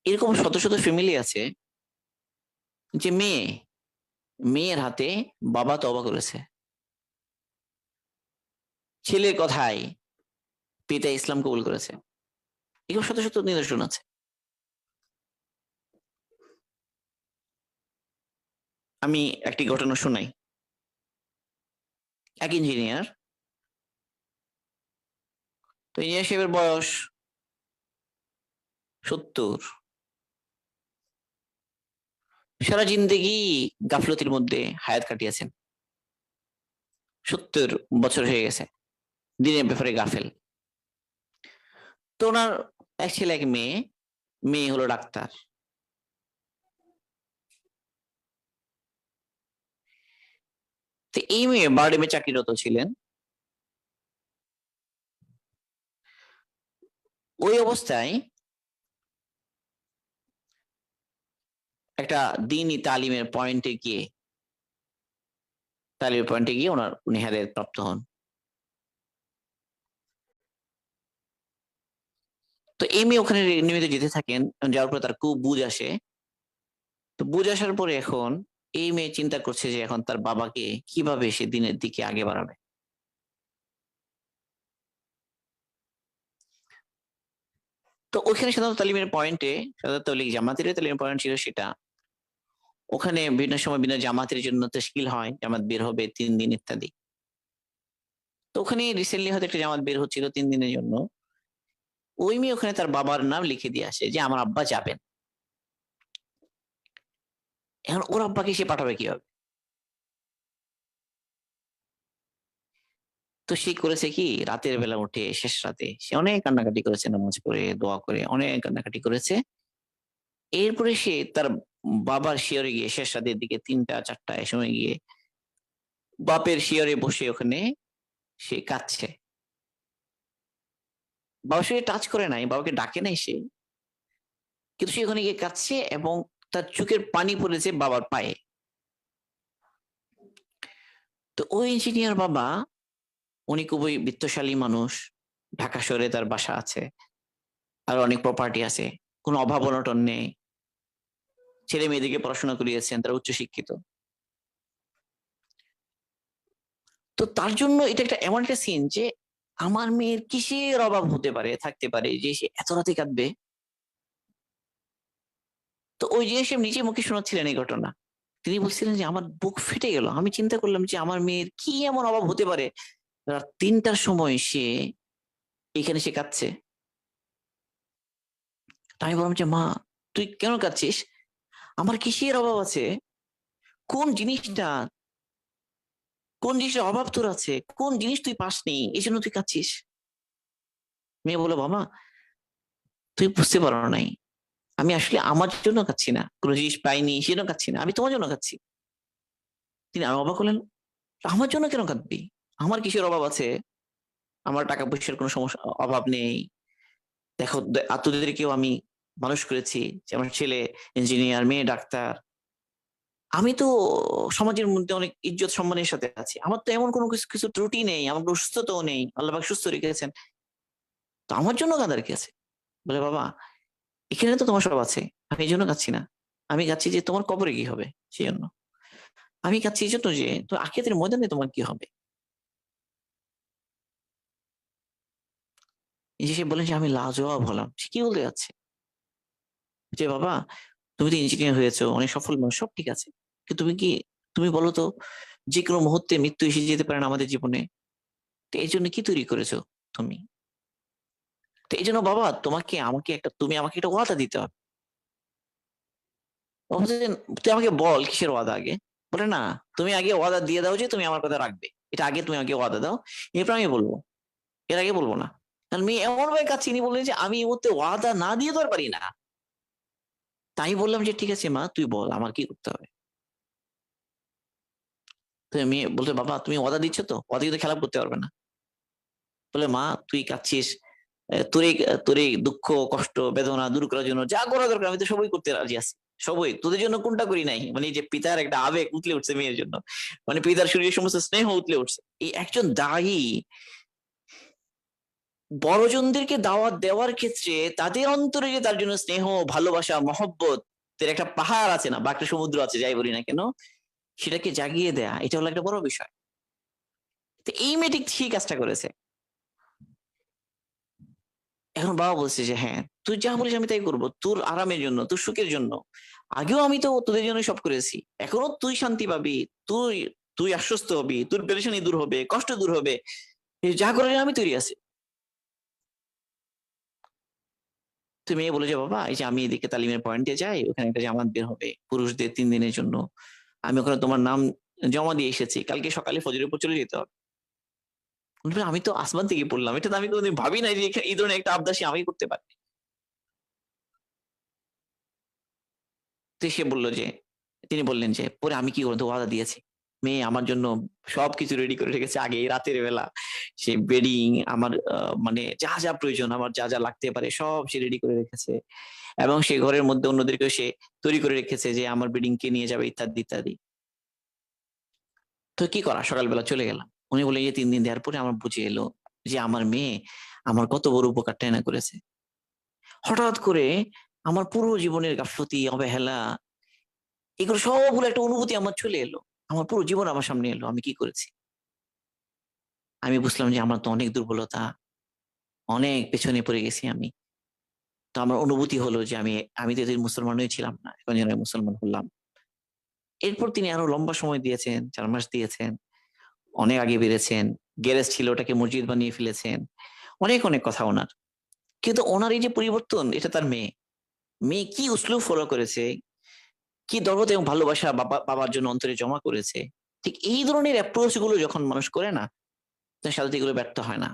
এরকম শত শত ফ্যামিলি আছে যে মেয়ের হাতে বাবা তওবা করেছে, ছেলের কথায় পিতা ইসলাম কবুল করেছে। এরকম শত শত নিদর্শন আছে। আমি একটি ঘটনা শোনাই। এক ইঞ্জিনিয়ার, তো ইঞ্জিনিয়ার সাহেবের বয়স 70। সারা জিন্দেগি গাফলতির মধ্যে হায়াত কাটিয়েছেন। 70 বছর হয়ে গেছে, দিনের ব্যাপারে গাফেল। তো ওনার এক ছেলে এক মেয়ে। মেয়ে হলো ডাক্তার। তো এই মেয়ে বারডেমে চাকরিরত ছিলেন। ওই অবস্থায় একটা দিনই তালিমের পয়েন্টে গিয়ে উনি হেদায়েত প্রাপ্ত হন। তো এই মেয়ে ওখানে নিয়মিত যেতে থাকেন, যাওয়ার পরে তার খুব বুঝ আসে। তো বুঝ আসার পরে এখন এই মেয়ে চিন্তা করছে যে এখন তার বাবাকে কিভাবে সে দিনের দিকে আগে বাড়াবে। তো ওখানে সাধারণত সাধারণত জামাতের তালিমের পয়েন্ট ছিল সেটা। ওখানে বিভিন্ন সময় বিভিন্ন জামাতের জন্য তাশকিল হয়, জামাত বের হবে 3 দিন ইত্যাদি। তো ওখানে রিসেন্টলি হয়তো একটা জামাত বের হচ্ছিল 3 দিনের জন্য। ওই মেয়ে ওখানে তার বাবার নাম লিখে দিয়ে আসে যে আমার আব্বা যাবেন। এখন ওর আব্বাকে সে পাঠাবে কিভাবে? তো সে করেছে কি, রাতের বেলা উঠে শেষ রাতে সে অনেক কান্নাকাটি করেছে, নামাজ পড়ে দোয়া করে অনেক কান্নাকাটি করেছে। এরপরে সে তার বাবার শিয়রে গিয়ে শেষ রাতের দিকে 3টা 4টা সময় গিয়ে বাপের শিয়রে বসে ওখানে সে কাঁদছে। বাবার সঙ্গে টাচ করে নাই, বাবাকে ডাকে নাই সে, কিন্তু সে ওখানে গিয়ে কাঁদছে এবং তার চোখের পানি পড়েছে বাবার পায়ে। তো ওই ইঞ্জিনিয়ার বাবা, উনি খুবই বিত্তশালী মানুষ, ঢাকা শহরে তার বাসা আছে, আর অনেক প্রপার্টি আছে, কোনো অভাব অনটন নেই, ছেলে মেয়েদেরকে পড়াশোনা করিয়েছেন, তারা উচ্চশিক্ষিত। তো তার জন্য এটা একটা এমন একটা সিন যে আমার মেয়ের কিসের অভাব থাকতে পারে যে সে এত রাতে কাঁদবে। তো ওই জিনিস নিজে মুখে শোনাচ্ছিলেন এই ঘটনা। তিনি বলছিলেন যে আমার বুক ফেটে গেল, আমি চিন্তা করলাম যে আমার মেয়ের কি এমন অভাব হতে পারে রাত 3টার সময় সে কাঁদছে। তাই আমি বললাম যে মা, তুই কেন কাঁদছিস? আমার কিসের অভাব আছে? কোন জিনিসটা কোন জিনিসের অভাব তোর আছে? কোন জিনিস তুই পাসনি এই জন্য তুই কাঁদছিস? মেয়ে বলো বাবা, তুই বুঝতে পারো নাই, আমি আসলে আমার জন্য কাঁদছি না, কোনো জিনিস পাইনি সেজন্য কাঁদছি না, আমি তোমার জন্য কাঁদছি। তিনি আরো অবাক হলেন, আমার জন্য কেন কাঁদবি? আমার কিসের অভাব আছে? আমার টাকা পয়সার কোনো সমস্যা অভাব নেই। দেখো, আত্মীয়দেরকেও আমি মানুষ করেছি, যে আমার ছেলে ইঞ্জিনিয়ার, মেয়ে ডাক্তার। আমি তো সমাজের মধ্যে অনেক ইজ্জত সম্মানের সাথে আছি, আমার তো এমন কোনো কিছু কিছু ত্রুটি নেই, আমার কোনো অসুস্থতাও নেই, আল্লাহ পাক সুস্থ রেখেছেন। তো আমার জন্য কাঁদার কি আছে? বলে বাবা, এখানে তো তোমার সব আছে, আমি এই জন্য কাঁদছি না। আমি কাঁদছি যে তোমার কবরে কি হবে সেই জন্য। আমি কাঁদছি এই জন্য যে তো আখিরাতের ময়দানে তোমার কি হবে। এই যে সে বলেন যে আমি লাজবাব হলাম, সে কি বলতে যাচ্ছে যে বাবা, তুমি তো ইঞ্জিনিয়ার হয়েছো, অনেক সফল মানুষ, সব ঠিক আছে, কিন্তু তুমি বলো তো, যে কোনো মুহূর্তে মৃত্যু এসে যেতে পারে না আমাদের জীবনে। তো এই জন্য কি তৈরি করেছো তুমি? তো এই জন্য বাবা, তুমি আমাকে একটা ওয়াদা দিতে হবে। বাবা বলছেন, তুই আমাকে বল কিসের ওয়াদা আগে। বলে না, তুমি আগে ওয়াদা দিয়ে দাও যে তুমি আমার কথা রাখবে, এটা আগে তুমি আগে ওয়াদা দাও, এরপর আমি বলবো, এর আগে বলবো না। কারণ মেয়ে এমন ভাবে কাছে তিনি বললেন যে আমি এই মুহূর্তে ওয়াদা না দিয়ে তো আর পারি না। তাই বললাম যে ঠিক আছে মা, তুই বল আমার কি করতে হবে। তো মেয়ে বলতে, বাবা তুমি ওয়াদা দিচ্ছ তো, ওয়াদা কিন্তু খেলাপ করতে পারবে না। বলে মা, তুই কাঁদছিস, তোর এই দুঃখ কষ্ট বেদনা দূর করার জন্য যা করা দরকার আমি তো সবই করতে রাজি আছি। সবই তোদের জন্য, কোনটা করি নাই? মানে এই যে পিতার একটা আবেগ উতলে উঠছে মেয়ের জন্য, মানে পিতার শরীরে সমস্ত স্নেহ উতলে উঠছে। এই একজন দায়ী বড়জনদেরকে দাওয়াত দেওয়ার ক্ষেত্রে তাদের অন্তরে যে তার জন্য স্নেহ, ভালোবাসা, মহব্বত একটা পাহাড় আছে না বা একটা সমুদ্র আছে, যাই বলি না কেন, সেটাকে জাগিয়ে দেয়া, এটা হলো একটা বড় বিষয়। তো এই মেয়েটি ঠিক কাজটা করেছে। এখন বাবা বলছে যে হ্যাঁ, তুই যা বলিস আমি তাই করবো, তোর আরামের জন্য, তোর সুখের জন্য। আগেও আমি তো তোদের জন্য সব করেছি, এখনো তুই শান্তি পাবি, তুই তুই আশ্বস্ত হবি, তোর পেরেশানি দূর হবে, কষ্ট দূর হবে, যা করার আমি তৈরি আছি। তো মেয়ে বলে যে বাবা, এই যে আমি এদিকে তালিমের পয়েন্টে যাই, ওখানে একটা জামাত বের হবে পুরুষদের 3 দিনের জন্য, আমি ওখানে তোমার নাম জমা দিয়ে এসেছি, কালকে সকালে ফজরের উপর চলে যেতে হবে। বলবে, আমি তো আসমান থেকে পড়লাম, এটা তো আমি কোনোদিন ভাবি নাই যে এই ধরনের একটা আবদার সে আমি করতে পারি। তো সে বললো যে, তিনি বললেন যে পরে আমি কি করবো, ওয়াদা দিয়েছি, মেয়ে আমার জন্য সবকিছু রেডি করে রেখেছে আগে রাতের বেলা। সে বেডিং, আমার মানে যা যা প্রয়োজন, আমার যা যা লাগতে পারে সব সে রেডি করে রেখেছে, এবং সে ঘরের মধ্যে অন্যদেরকে সে তৈরি করে রেখেছে যে আমার বেডিং কে নিয়ে যাবে, ইত্যাদি ইত্যাদি। তো কি করা, সকালবেলা চলে গেলাম। উনি বলে, এই 3 দিন দেওয়ার পরে আমার বুঝে এলো যে আমার মেয়ে আমার কত বড় উপকারটা না করেছে। হঠাৎ করে আমার পুরো জীবনের গাফলতি, অবহেলা, এগুলো সবগুলো একটা অনুভূতি আমার চলে এলো, আমার পুরো জীবন আমার সামনে এলো, আমি কি করেছি। আমি বুঝলাম যে আমার তো অনেক দুর্বলতা, অনেক পেছনে পড়ে গেছি আমি। তো আমার অনুভূতি হলো যে আমি তো এতদিন মুসলমানই ছিলাম না, এখন যেন আমি মুসলমান হলাম। এরপর তিনি আরো লম্বা সময় দিয়েছেন, 4 মাস দিয়েছেন, অনেক আগে বেড়েছেন, গ্যারেজ ছিল ওটাকে মসজিদ বানিয়ে ফেলেছেন, অনেক অনেক কথা ওনার। কিন্তু ওনার এই যে পরিবর্তন, এটা তার মেয়ে, মেয়ে কি উসলুব ফলো করেছে, কি দরদ এবং ভালোবাসা বাবার জন্য অন্তরে জমা করেছে। ঠিক এই ধরনের অ্যাপ্রোচ গুলো যখন মানুষ করে না, তার সাথে এগুলো ব্যর্থ হয় না।